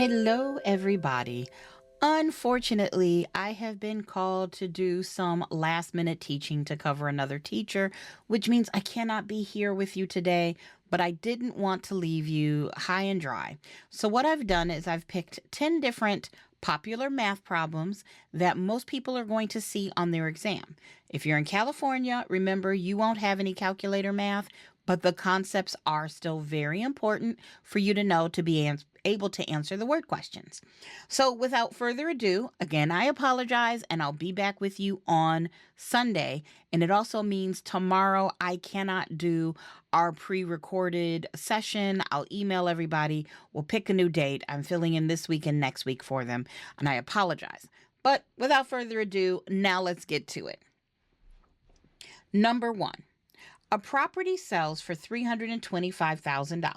Hello, everybody. Unfortunately, I have been called to do some last minute teaching to cover another teacher, which means I cannot be here with you today, but I didn't want to leave you high and dry. So, what I've done is I've picked 10 different popular math problems that most people are going to see on their exam. If you're in California, remember you won't have any calculator math, but the concepts are still very important for you to know to be able to answer the word questions. So, without further ado, again, I apologize and I'll be back with you on Sunday. And it also means tomorrow I cannot do our pre recorded session. I'll email everybody. We'll pick a new date. I'm filling in this week and next week for them, and I apologize. But without further ado, now let's get to it. Number one. A property sells for $325,000.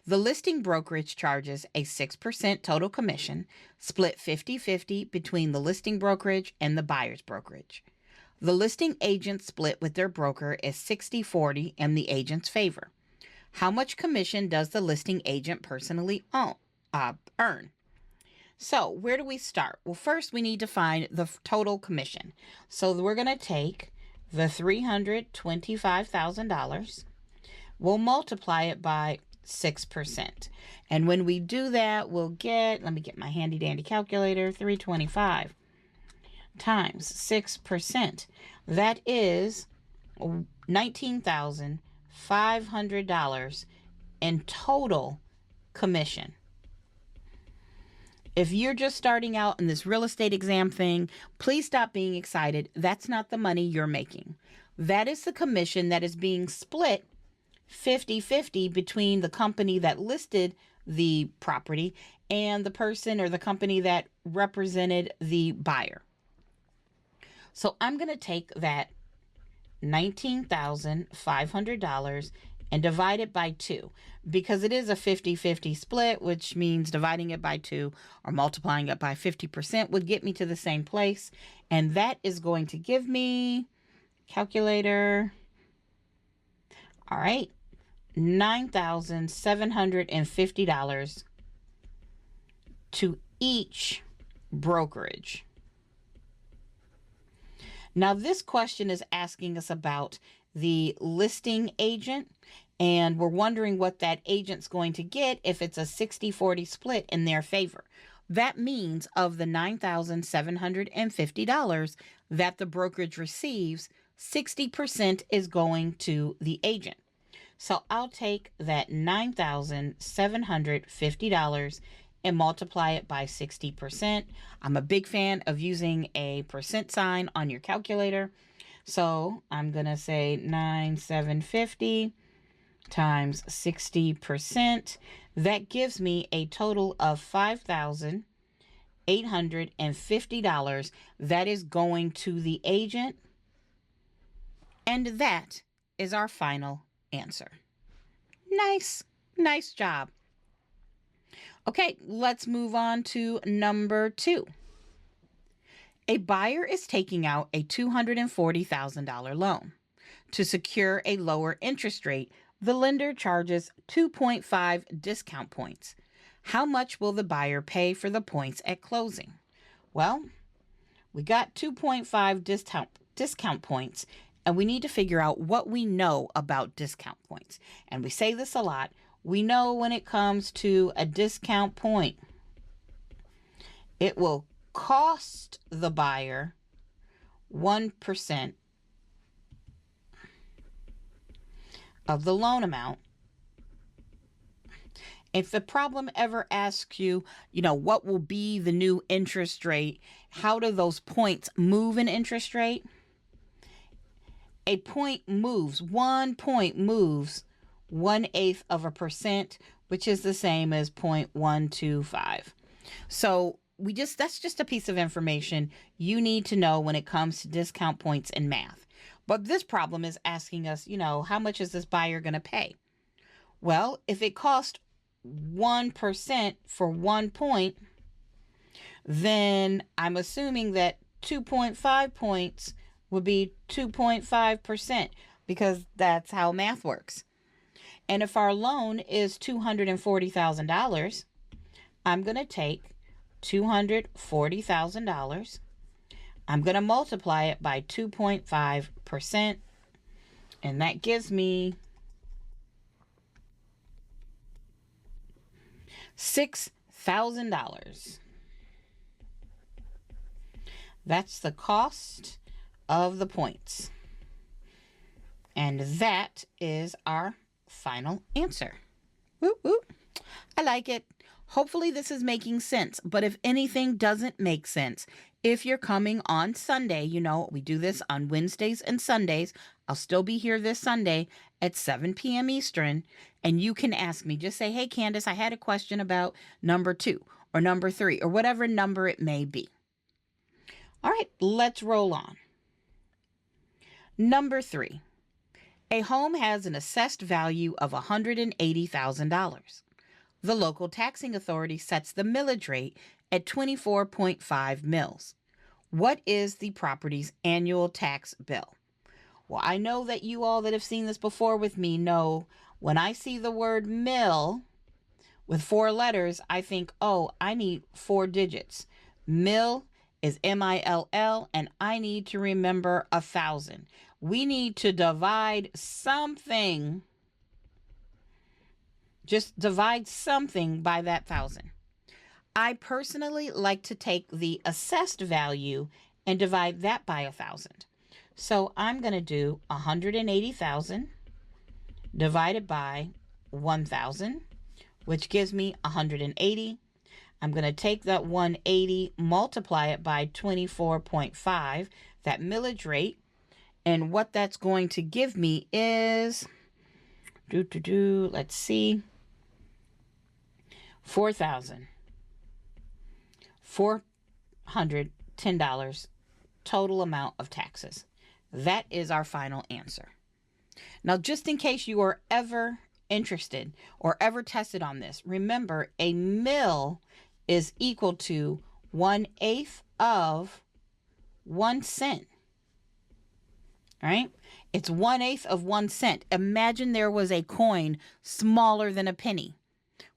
The listing brokerage charges a 6% total commission, split 50-50 between the listing brokerage and the buyer's brokerage. The listing agent split with their broker is 60-40 in the agent's favor. How much commission does the listing agent personally earn? So where do we start? Well, first we need to find the total commission. So we're going to take the $325,000, we'll multiply it by 6%. And when we do that, we'll get, let me get my handy dandy calculator, 325 times 6%. That is $19,500 in total commission. If you're just starting out in this real estate exam thing, please stop being excited. That's not the money you're making. That is the commission that is being split 50-50 between the company that listed the property and the person or the company that represented the buyer. So I'm going to take that $19,500 and divide it by 2 because it is a 50-50 split, which means dividing it by 2 or multiplying it by 50% would get me to the same place. And that is going to give me, calculator, all right, $9,750 to each brokerage. Now, this question is asking us about the listing agent, and we're wondering what that agent's going to get if it's a 60-40 split in their favor. That means of the $9,750 that the brokerage receives, 60% is going to the agent. So I'll take that $9,750 and multiply it by 60%. I'm a big fan of using a percent sign on your calculator. So I'm going to say 9,750 times 60%. That gives me a total of $5,850 that is going to the agent. And that is our final answer. Nice job. Okay, let's move on to number 2. A buyer is taking out a $240,000 loan. To secure a lower interest rate, the lender charges 2.5 discount points. How much will the buyer pay for the points at closing? Well, we got 2.5 discount points, and we need to figure out what we know about discount points. And we say this a lot. We know when it comes to a discount point, it will cost the buyer 1% of the loan amount. If the problem ever asks you, what will be the new interest rate? How do those points move in interest rate? A point moves, 1 point moves 1/8 of a percent, which is the same as 0.125. So that's just a piece of information you need to know when it comes to discount points in math. But this problem is asking us, how much is this buyer going to pay? Well, if it cost 1% for 1 point, then I'm assuming that 2.5 points would be 2.5% because that's how math works. And if our loan is $240,000, I'm going to take $240,000. I'm going to multiply it by 2.5%, and that gives me $6,000. That's the cost of the points. And that is our final answer. Woo woo. I like it. Hopefully this is making sense. But if anything doesn't make sense, if you're coming on Sunday, you know, we do this on Wednesdays and Sundays. I'll still be here this Sunday at 7 p.m. Eastern. And you can ask me, just say, hey, Candace, I had a question about number 2 or number 3 or whatever number it may be. All right, let's roll on. Number 3. A home has an assessed value of $180,000. The local taxing authority sets the millage rate at 24.5 mils. What is the property's annual tax bill? Well, I know that you all that have seen this before with me know when I see the word mill with 4 letters, I think, oh, I need 4 digits. Mill is M-I-L-L, and I need to remember 1,000. We need to divide something. Just divide something by that 1,000. I personally like to take the assessed value and divide that by 1,000. So I'm going to do 180,000 divided by 1,000, which gives me 180. I'm going to take that 180, multiply it by 24.5, that millage rate. And what that's going to give me is, let's see, $4,410 total amount of taxes. That is our final answer. Now, just in case you are ever interested or ever tested on this, remember a mill is equal to 1/8 of 1 cent. All right? It's 1/8 of 1 cent. Imagine there was a coin smaller than a penny.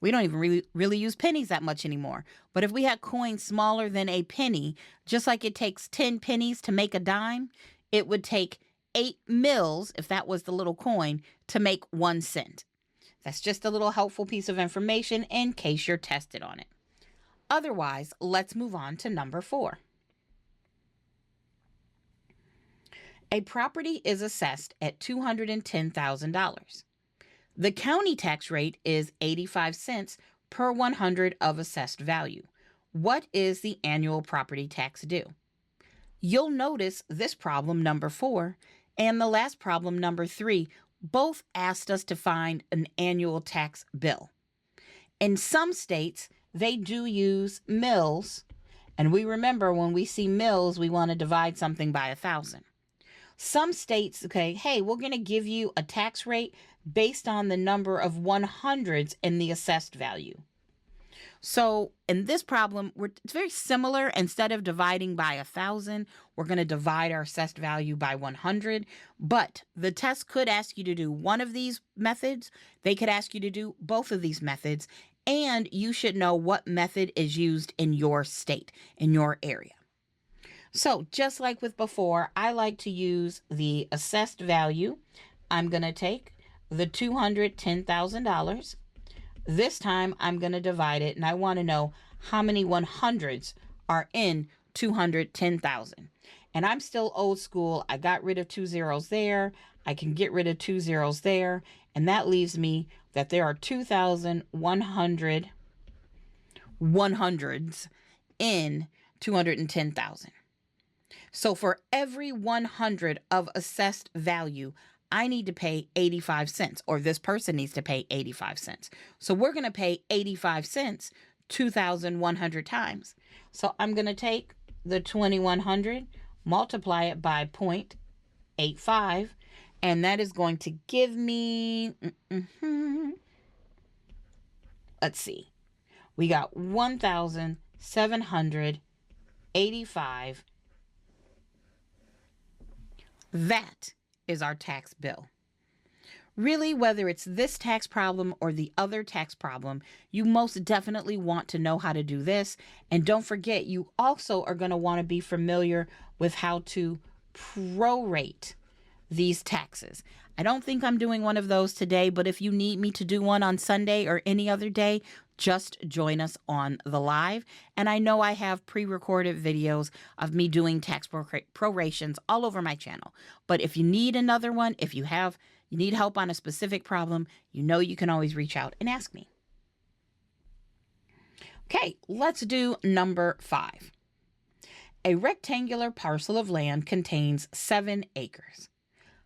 We don't even really use pennies that much anymore. But if we had coins smaller than a penny, just like it takes 10 pennies to make a dime, it would take 8 mils, if that was the little coin, to make 1 cent. That's just a little helpful piece of information in case you're tested on it. Otherwise, let's move on to number 4. A property is assessed at $210,000. The county tax rate is 85 cents per 100 of assessed value. What is the annual property tax due? You'll notice this problem number 4 and the last problem number 3 both asked us to find an annual tax bill. In some states, they do use mills, and we remember when we see mills, we want to divide something by 1,000. Some states, okay, hey, we're going to give you a tax rate based on the number of 100s in the assessed value. So in this problem, it's very similar. Instead of dividing by 1,000, we're going to divide our assessed value by 100. But the test could ask you to do one of these methods. They could ask you to do both of these methods. And you should know what method is used in your state, in your area. So just like with before, I like to use the assessed value. I'm going to take the $210,000. This time I'm going to divide it, and I want to know how many 100s are in 210,000. And I'm still old school. I got rid of 2 zeros there. I can get rid of 2 zeros there. And that leaves me that there are 2,100 100s in 210,000. So for every 100 of assessed value, I need to pay 85 cents, or this person needs to pay 85 cents. So we're going to pay 85 cents 2,100 times. So I'm going to take the 2,100, multiply it by 0.85, and that is going to give me, let's see, we got 1,785. That is our tax bill. Really, whether it's this tax problem or the other tax problem, you most definitely want to know how to do this. And don't forget, you also are going to want to be familiar with how to prorate these taxes. I don't think I'm doing one of those today, but if you need me to do one on Sunday or any other day, just join us on the live. And I know I have pre-recorded videos of me doing tax prorations all over my channel. But if you need another one, if you need help on a specific problem, you know you can always reach out and ask me. Okay, let's do number 5. A rectangular parcel of land contains 7 acres.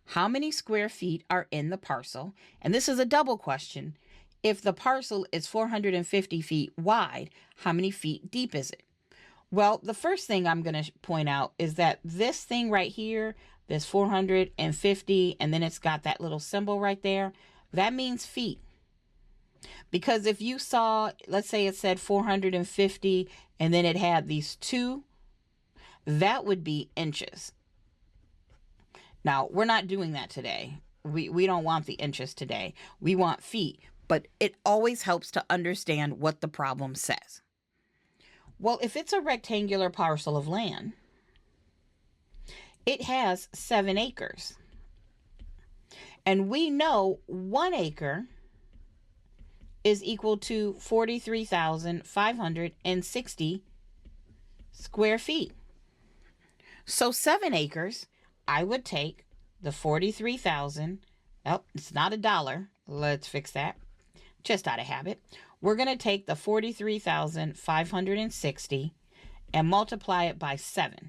How many square feet are in the parcel? And this is a double question. If the parcel is 450 feet wide, how many feet deep is it? Well, the first thing I'm going to point out is that this thing right here, this 450, and then it's got that little symbol right there, that means feet. Because if you saw, let's say it said 450, and then it had these 2, that would be inches. Now, we're not doing that today. We don't want the inches today. We want feet. But it always helps to understand what the problem says. Well, if it's a rectangular parcel of land, it has 7 acres. And we know 1 acre is equal to 43,560 square feet. So 7 acres, I would take the 43,000. Oh, it's not a dollar. Let's fix that. Just out of habit. We're going to take the 43,560 and multiply it by 7.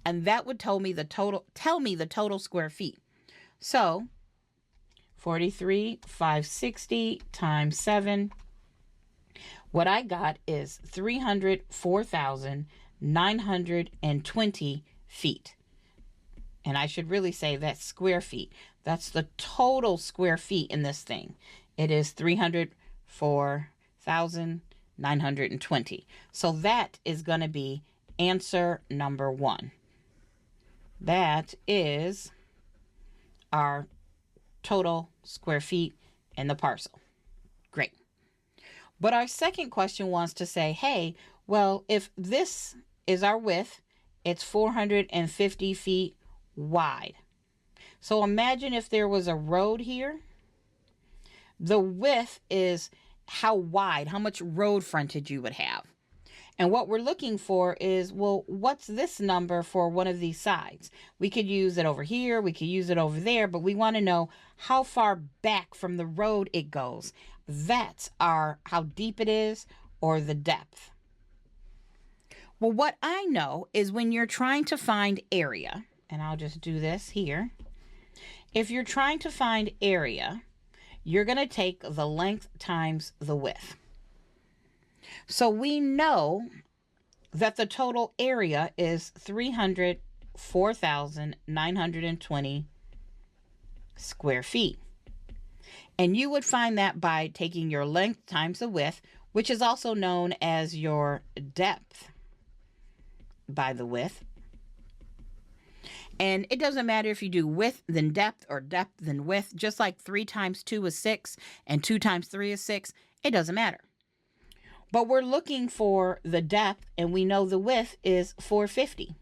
And that would tell me the total square feet. So 43,560 times 7. What I got is 304,920 feet. And I should really say that's square feet. That's the total square feet in this thing. It is 304,920. So that is going to be answer number 1. That is our total square feet in the parcel. Great. But our second question wants to say, hey, well, if this is our width, it's 450 feet wide. So imagine if there was a road here. The width is how wide, how much road frontage you would have. And what we're looking for is, well, what's this number for one of these sides? We could use it over here, we could use it over there, but we want to know how far back from the road it goes. That's how deep it is, or the depth. Well, what I know is when you're trying to find area, and I'll just do this here. If you're trying to find area, you're going to take the length times the width. So we know that the total area is 304,920 square feet. And you would find that by taking your length times the width, which is also known as your depth by the width. And it doesn't matter if you do width then depth or depth then width, just like 3 times 2 is 6 and 2 times 3 is 6. It doesn't matter. But we're looking for the depth, and we know the width is 450.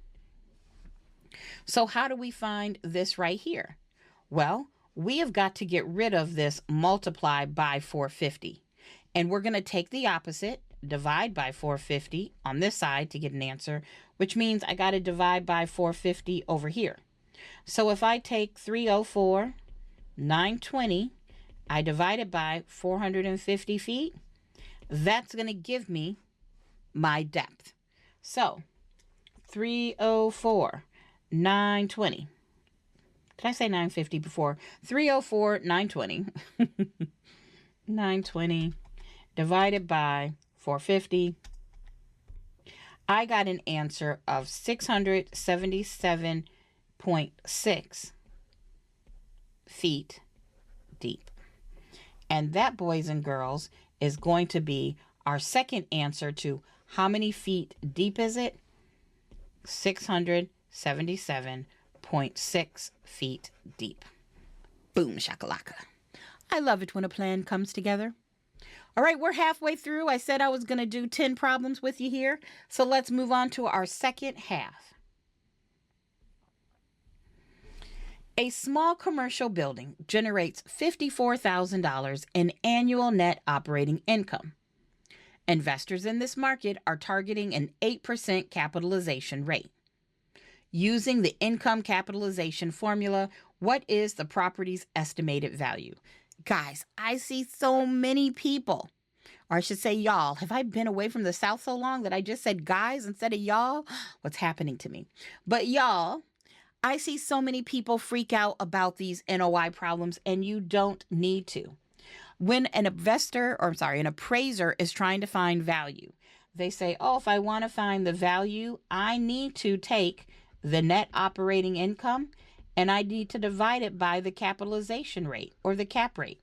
So how do we find this right here? Well, we have got to get rid of this multiply by 450. And we're going to take the opposite, divide by 450 on this side to get an answer, which means I got to divide by 450 over here. So if I take 304,920, I divide it by 450 feet, that's going to give me my depth. So 304,920. Did I say 950 before? 304,920. 920 divided by 450. I got an answer of 677.6 feet deep. And that, boys and girls, is going to be our second answer to how many feet deep is it? 677.6 feet deep. Boom shakalaka. I love it when a plan comes together. All right, we're halfway through. I said I was going to do 10 problems with you here. So let's move on to our second half. A small commercial building generates $54,000 in annual net operating income. Investors in this market are targeting an 8% capitalization rate. Using the income capitalization formula, what is the property's estimated value? Guys, I see so many people, or I should say y'all. Have I been away from the South so long that I just said guys instead of y'all? What's happening to me? But y'all, I see so many people freak out about these NOI problems, and you don't need to. When an an appraiser is trying to find value, they say, oh, if I want to find the value, I need to take the net operating income and I need to divide it by the capitalization rate or the cap rate.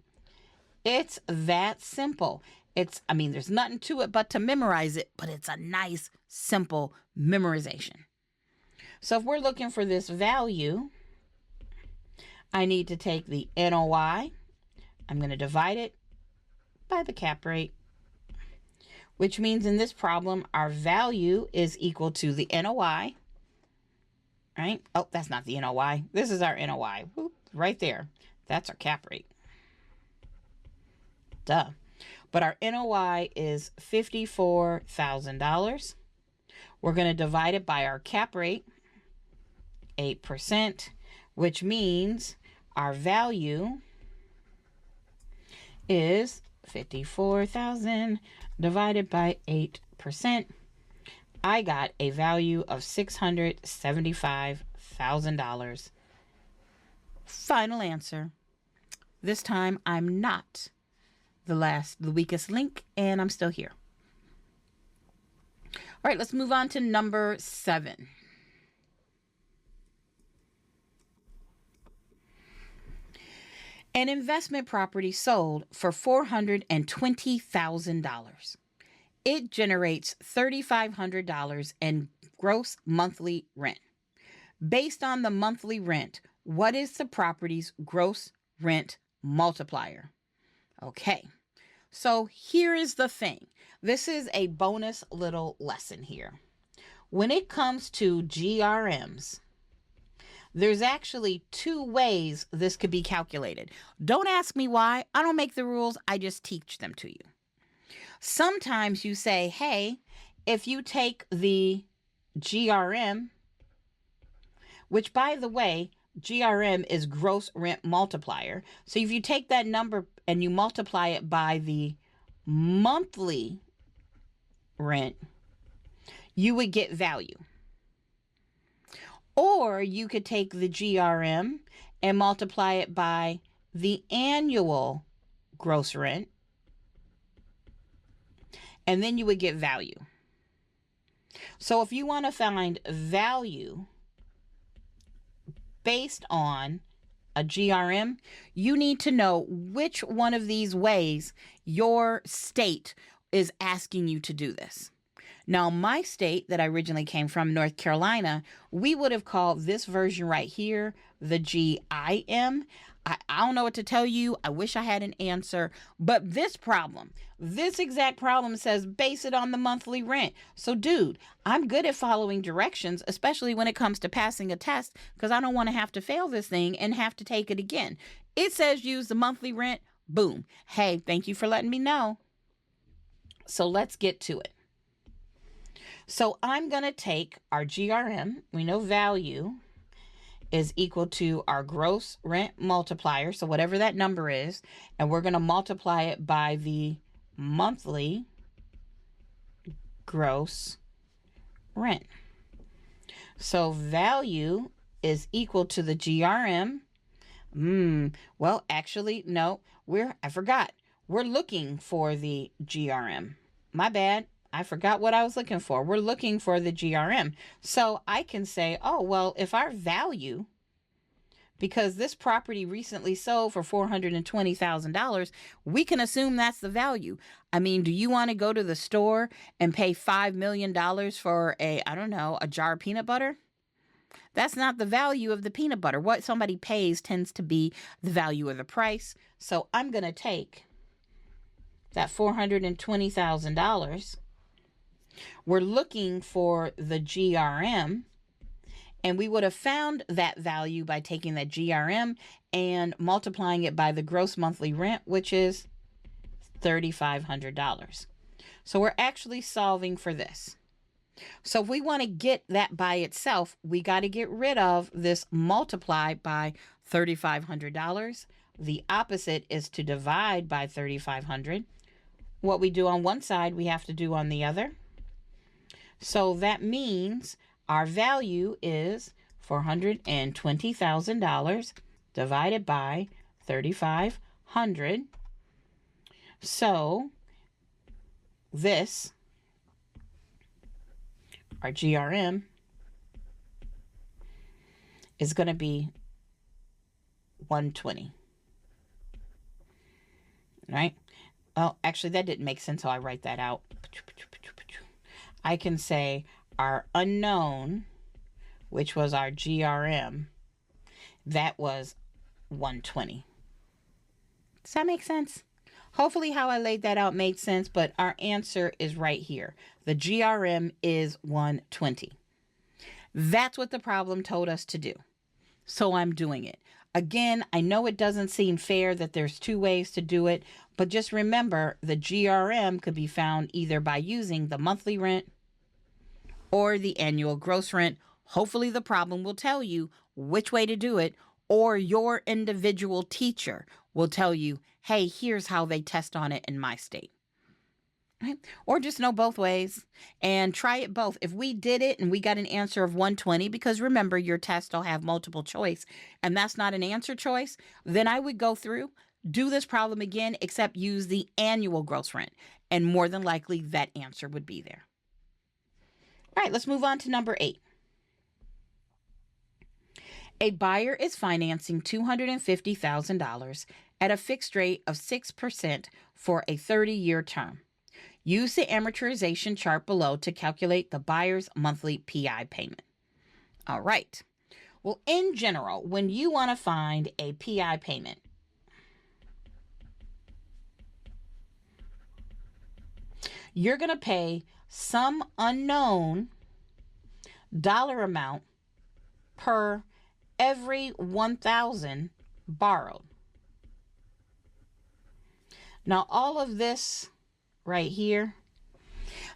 It's that simple. There's nothing to it but to memorize it, but it's a nice, simple memorization. So if we're looking for this value, I need to take the NOI. I'm going to divide it by the cap rate, which means in this problem, our value is equal to the NOI, right? Oh, that's not the NOI. This is our NOI. Whoop, right there. That's our cap rate. Duh. But our NOI is $54,000. We're going to divide it by our cap rate, 8%, which means our value is 54,000 divided by 8%. I got a value of $675,000. Final answer. This time I'm not the weakest link, and I'm still here. All right, let's move on to number 7. An investment property sold for $420,000. It generates $3,500 in gross monthly rent. Based on the monthly rent, what is the property's gross rent multiplier? Okay, so here is the thing. This is a bonus little lesson here. When it comes to GRMs, there's actually 2 ways this could be calculated. Don't ask me why. I don't make the rules. I just teach them to you. Sometimes you say, hey, if you take the GRM, which by the way, GRM is gross rent multiplier. So if you take that number and you multiply it by the monthly rent, you would get value. Or you could take the GRM and multiply it by the annual gross rent, and then you would get value. So if you want to find value based on a GRM, you need to know which one of these ways your state is asking you to do this. Now, my state that I originally came from, North Carolina, we would have called this version right here the GIM. I don't know what to tell you. I wish I had an answer. But this exact problem says base it on the monthly rent. So, dude, I'm good at following directions, especially when it comes to passing a test, because I don't want to have to fail this thing and have to take it again. It says use the monthly rent. Boom. Hey, thank you for letting me know. So let's get to it. So I'm going to take our GRM. We know value is equal to our gross rent multiplier. So whatever that number is, and we're going to multiply it by the monthly gross rent. So value is equal to the GRM. Well, actually, no, I forgot. We're looking for the GRM. My bad. I forgot what I was looking for. We're looking for the GRM. So I can say, oh, well, if our value, because this property recently sold for $420,000, we can assume that's the value. I mean, do you want to go to the store and pay $5 million for a jar of peanut butter? That's not the value of the peanut butter. What somebody pays tends to be the value of the price. So I'm going to take that $420,000. We're looking for the GRM, and we would have found that value by taking that GRM and multiplying it by the gross monthly rent, which is $3,500. So we're actually solving for this. So if we want to get that by itself, we got to get rid of this multiplied by $3,500. The opposite is to divide by 3,500. What we do on one side, we have to do on the other. So that means our value is $420,000 divided by 3,500. So this, our GRM, is going to be 120. Right? Well, actually, that didn't make sense, so I write that out. I can say our unknown, which was our GRM, that was 120. Does that make sense? Hopefully how I laid that out made sense, but our answer is right here. The GRM is 120. That's what the problem told us to do. So I'm doing it. Again, I know it doesn't seem fair that there's two ways to do it, but just remember the GRM could be found either by using the monthly rent or the annual gross rent. Hopefully the problem will tell you which way to do it, or your individual teacher will tell you, hey, here's how they test on it in my state. Right? Or just know both ways and try it both. If we did it and we got an answer of 120, because remember your test will have multiple choice and that's not an answer choice, then I would go through, do this problem again, except use the annual gross rent. And more than likely that answer would be there. All right, let's move on to number 8. A buyer is financing $250,000 at a fixed rate of 6% for a 30-year term. Use the amortization chart below to calculate the buyer's monthly PI payment. All right. Well, in general, when you want to find a PI payment, you're going to pay some unknown dollar amount per every 1,000 borrowed. Now, all of this right here,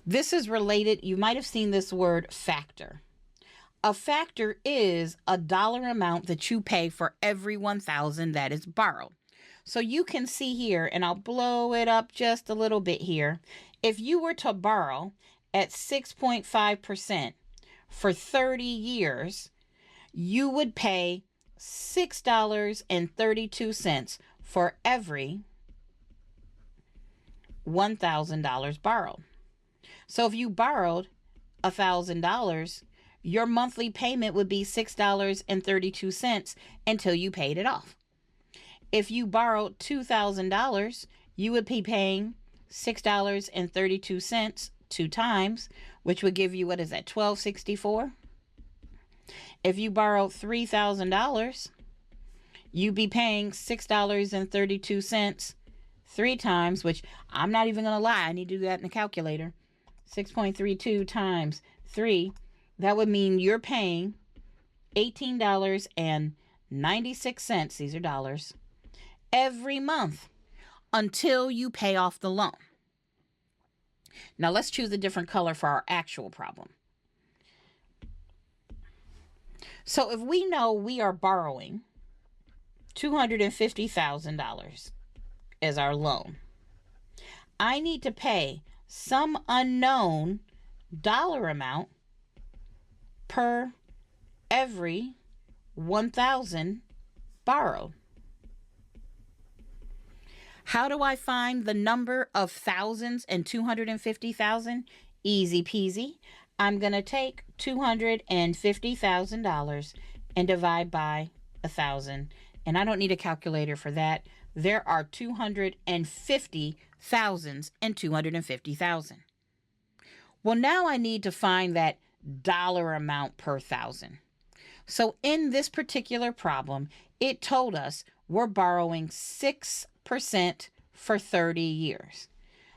this is related. You might have seen this word factor. A factor is a dollar amount that you pay for every 1,000 that is borrowed. So you can see here, and I'll blow it up just a little bit here. If you were to borrow at 6.5% for 30 years, you would pay $6.32 for every $1,000 borrowed. So if you borrowed $1,000, your monthly payment would be $6.32 until you paid it off. If you borrowed $2,000, you would be paying $6.32 two times, which would give you, what is that, $12.64? If you borrowed $3,000, you'd be paying $6.32 three times, which I'm not even going to lie, I need to do that in the calculator. 6.32 times 3, that would mean you're paying $18.96, these are dollars, every month until you pay off the loan. Now let's choose a different color for our actual problem. So if we know we are borrowing $250,000 as our loan, I need to pay some unknown dollar amount per every 1,000 borrowed. How do I find the number of thousands and 250,000? Easy peasy. I'm going to take $250,000 and divide by 1,000. And I don't need a calculator for that. There are 250 thousands and 250,000. Well, now I need to find that dollar amount per thousand. So in this particular problem, it told us we're borrowing 6% for 30 years.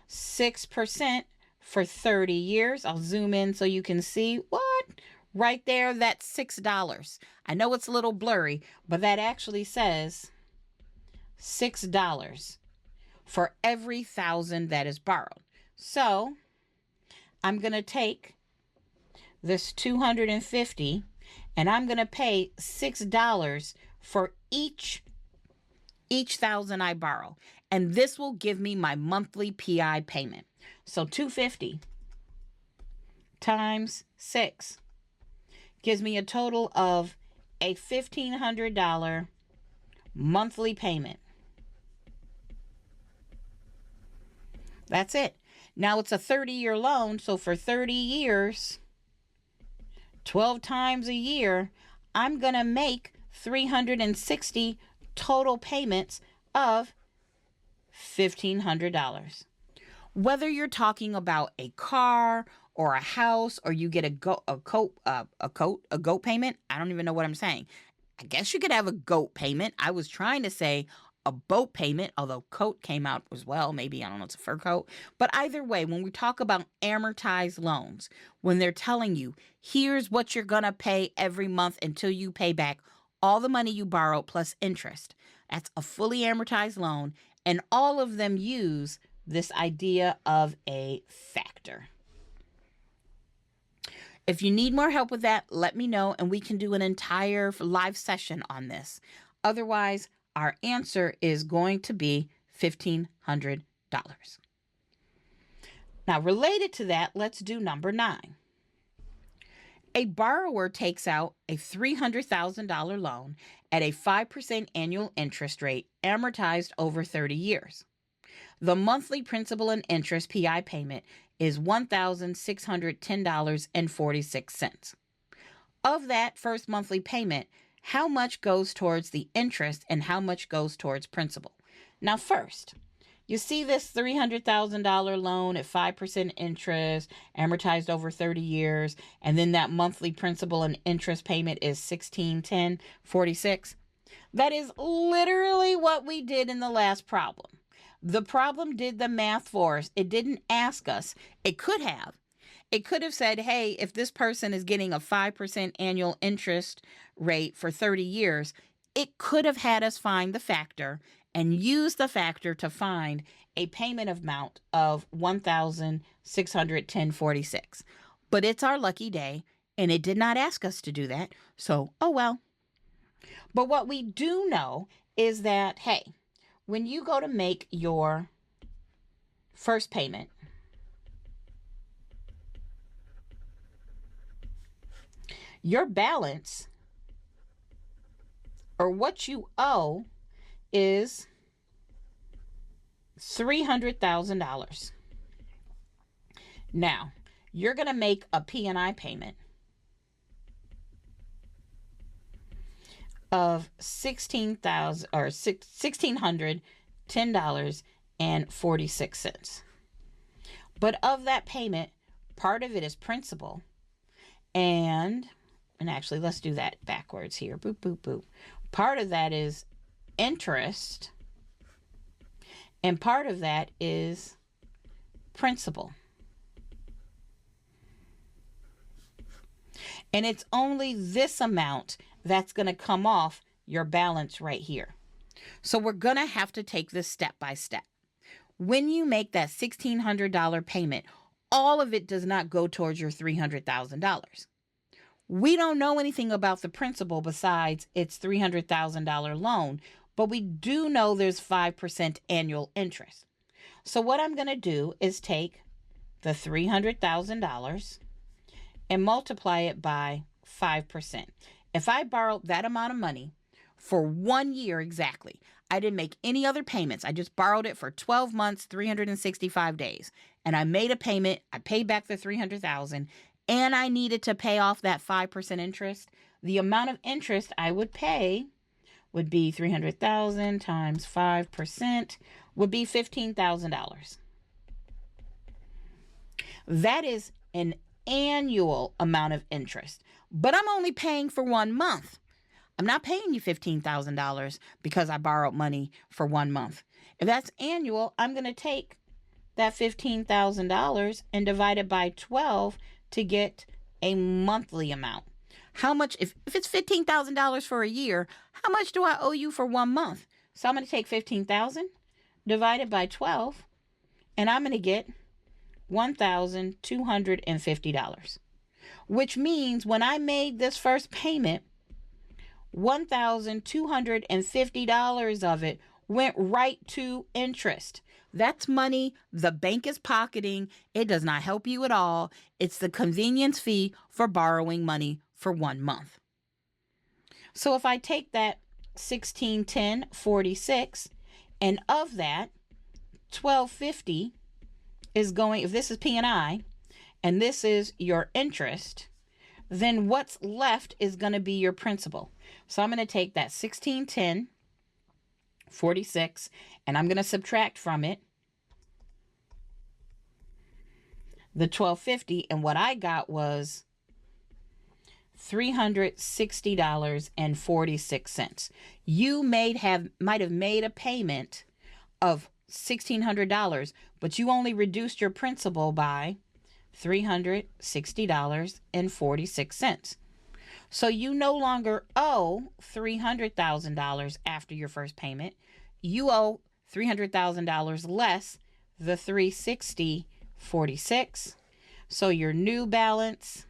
6% for 30 years. I'll zoom in so you can see what? Right there, that's $6. I know it's a little blurry, but that actually says $6 for every 1,000 that is borrowed. So I'm going to take this 250 and I'm going to pay $6 for each 1,000 I borrow. And this will give me my monthly PI payment. So 250 times 6 gives me a total of a $1,500 monthly payment. That's it. Now it's a 30-year loan, so for 30 years, 12 times a year, I'm going to make 360 total payments of $1,500. Whether you're talking about a car or a house, or you get a goat payment, I don't even know what I'm saying. I guess you could have a goat payment. I was trying to say a boat payment, although coat came out as well. Maybe, I don't know, it's a fur coat. But either way, when we talk about amortized loans, when they're telling you, here's what you're going to pay every month until you pay back all the money you borrowed plus interest, that's a fully amortized loan. And all of them use this idea of a factor. If you need more help with that, let me know and we can do an entire live session on this. Otherwise, our answer is going to be $1,500. Now, related to that, let's do number 9. A borrower takes out a $300,000 loan at a 5% annual interest rate amortized over 30 years. The monthly principal and interest PI payment is $1,610.46. Of that first monthly payment, how much goes towards the interest and how much goes towards principal? Now, first, you see this $300,000 loan at 5% interest, amortized over 30 years, and then that monthly principal and interest payment is $1,610.46. That is literally what we did in the last problem. The problem did the math for us. It didn't ask us. It could have. It could have said, hey, if this person is getting a 5% annual interest rate for 30 years, it could have had us find the factor and use the factor to find a payment amount of $1,610.46. But it's our lucky day, and it did not ask us to do that. So, oh well. But what we do know is that, hey, when you go to make your first payment, your balance or what you owe is $300,000. Now, you're going to make a P&I payment of $1,610.46. But of that payment, part of it is principal. And actually, let's do that backwards here. Boop, boop, boop. Part of that is interest. And part of that is principal. And it's only this amount that's going to come off your balance right here. So we're going to have to take this step by step. When you make that $1,600 payment, all of it does not go towards your $300,000. We don't know anything about the principal besides its $300,000 loan, but we do know there's 5% annual interest. So what I'm going to do is take the $300,000 and multiply it by 5%. If I borrowed that amount of money for 1 year exactly, I didn't make any other payments. I just borrowed it for 12 months, 365 days. And I made a payment. I paid back the $300,000 and I needed to pay off that 5% interest. The amount of interest I would pay would be $300,000 times 5% would be $15,000. That is an annual amount of interest, but I'm only paying for 1 month. I'm not paying you $15,000 because I borrowed money for 1 month. If that's annual, I'm going to take that $15,000 and divide it by 12 to get a monthly amount. How much, if it's $15,000 for a year, how much do I owe you for 1 month? So I'm going to take 15,000 divided by 12, and I'm going to get $1,250, which means when I made this first payment, $1,250 of it went right to interest. That's money the bank is pocketing. It does not help you at all. It's the convenience fee for borrowing money for 1 month. So if I take that 1610.46, and of that, 1250 is going, if this is P&I and this is your interest, then what's left is going to be your principal. So I'm going to take that 1610.46 and I'm going to subtract from it the 1250, and what I got was $360.46. You might have made a payment of $1,600, but you only reduced your principal by $360.46. So you no longer owe $300,000 after your first payment. You owe $300,000 less the $360.46. So your new balance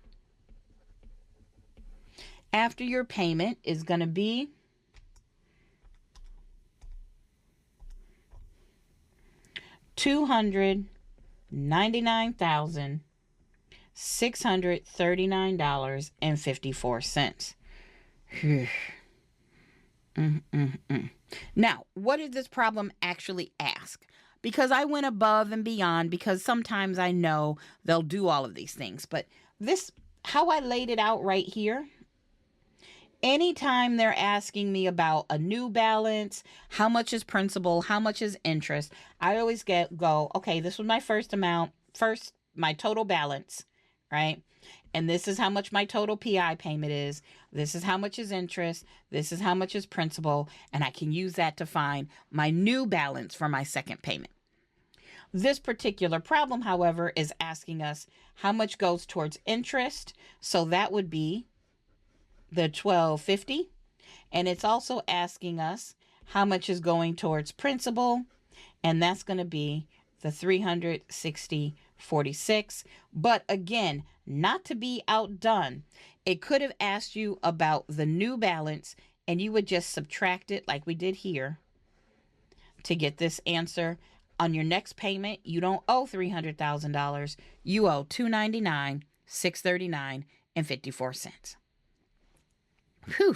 after your payment is going to be $299,639.54. Now, what did this problem actually ask? Because I went above and beyond, because sometimes I know they'll do all of these things. But this, how I laid it out right here, anytime they're asking me about a new balance, how much is principal, how much is interest, I always go, okay, this was my first amount, my total balance, right? And this is how much my total PI payment is. This is how much is interest. This is how much is principal. And I can use that to find my new balance for my second payment. This particular problem, however, is asking us how much goes towards interest. So that would be the $1,250. And it's also asking us how much is going towards principal. And that's going to be the $360.46. But again, not to be outdone, it could have asked you about the new balance and you would just subtract it like we did here to get this answer. On your next payment, you don't owe $300,000. You owe $299,639.54. Phew,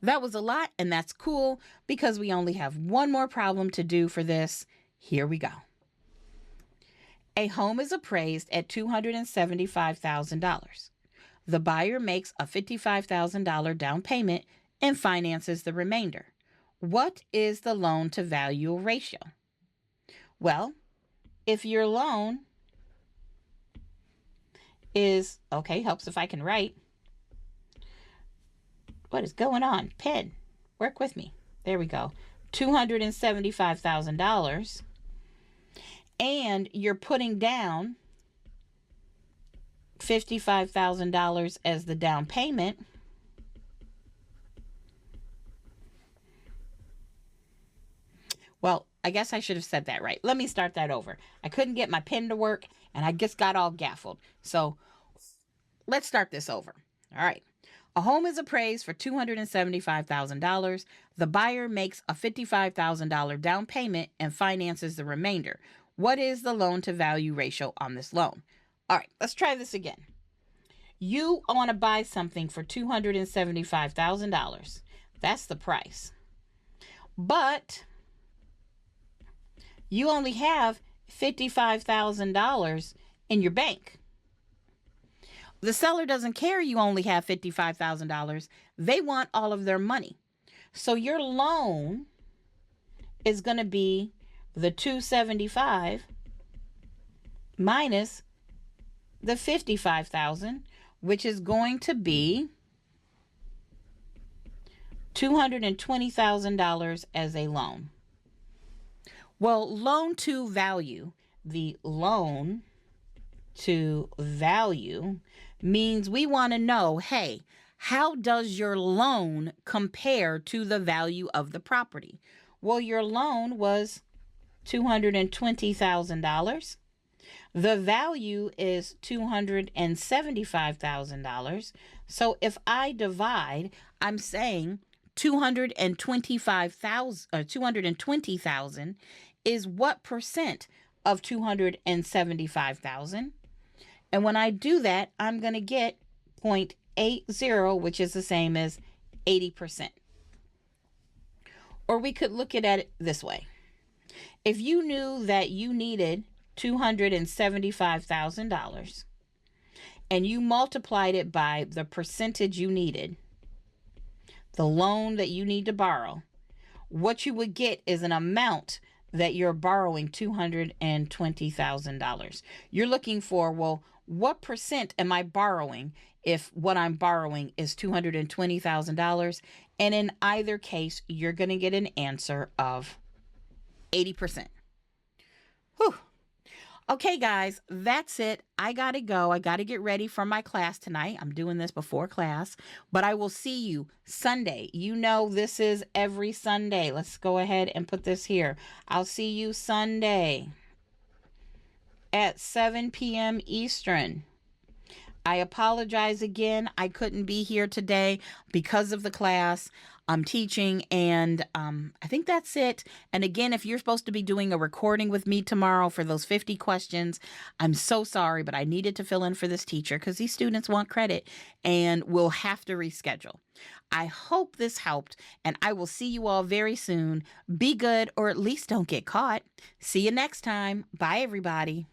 that was a lot, and that's cool because we only have one more problem to do for this. Here we go. A home is appraised at $275,000. The buyer makes a $55,000 down payment and finances the remainder. What is the loan to value ratio? Well, if your loan is, okay, helps if I can write. What is going on? Pen, work with me. There we go. $275,000. And you're putting down $55,000 as the down payment. Well, I guess I should have said that right. Let me start that over. I couldn't get my pen to work and I just got all gaffled. So let's start this over. All right. A home is appraised for $275,000. The buyer makes a $55,000 down payment and finances the remainder. What is the loan to value ratio on this loan? All right, let's try this again. You want to buy something for $275,000. That's the price. But you only have $55,000 in your bank. The seller doesn't care you only have $55,000. They want all of their money. So your loan is going to be the $275 minus the $55,000, which is going to be $220,000 as a loan. Well, loan to value, the loan to value means we want to know, hey, how does your loan compare to the value of the property? Well, your loan was $220,000. The value is $275,000. So if I divide, I'm saying 220,000 is what percent of 275,000? And when I do that, I'm going to get 0.80, which is the same as 80%. Or we could look at it this way. If you knew that you needed $275,000 and you multiplied it by the percentage you needed, the loan that you need to borrow, what you would get is an amount that you're borrowing $220,000. You're looking for, well, what percent am I borrowing if what I'm borrowing is $220,000? And in either case, you're going to get an answer of 80%. Whew. Okay, guys, that's it. I got to go. I got to get ready for my class tonight. I'm doing this before class, but I will see you Sunday. You know, this is every Sunday. Let's go ahead and put this here. I'll see you Sunday at 7 p.m. Eastern. I apologize again. I couldn't be here today because of the class I'm teaching, and I think that's it. And again, if you're supposed to be doing a recording with me tomorrow for those 50 questions, I'm so sorry, but I needed to fill in for this teacher because these students want credit, and we'll have to reschedule. I hope this helped, and I will see you all very soon. Be good, or at least don't get caught. See you next time. Bye, everybody.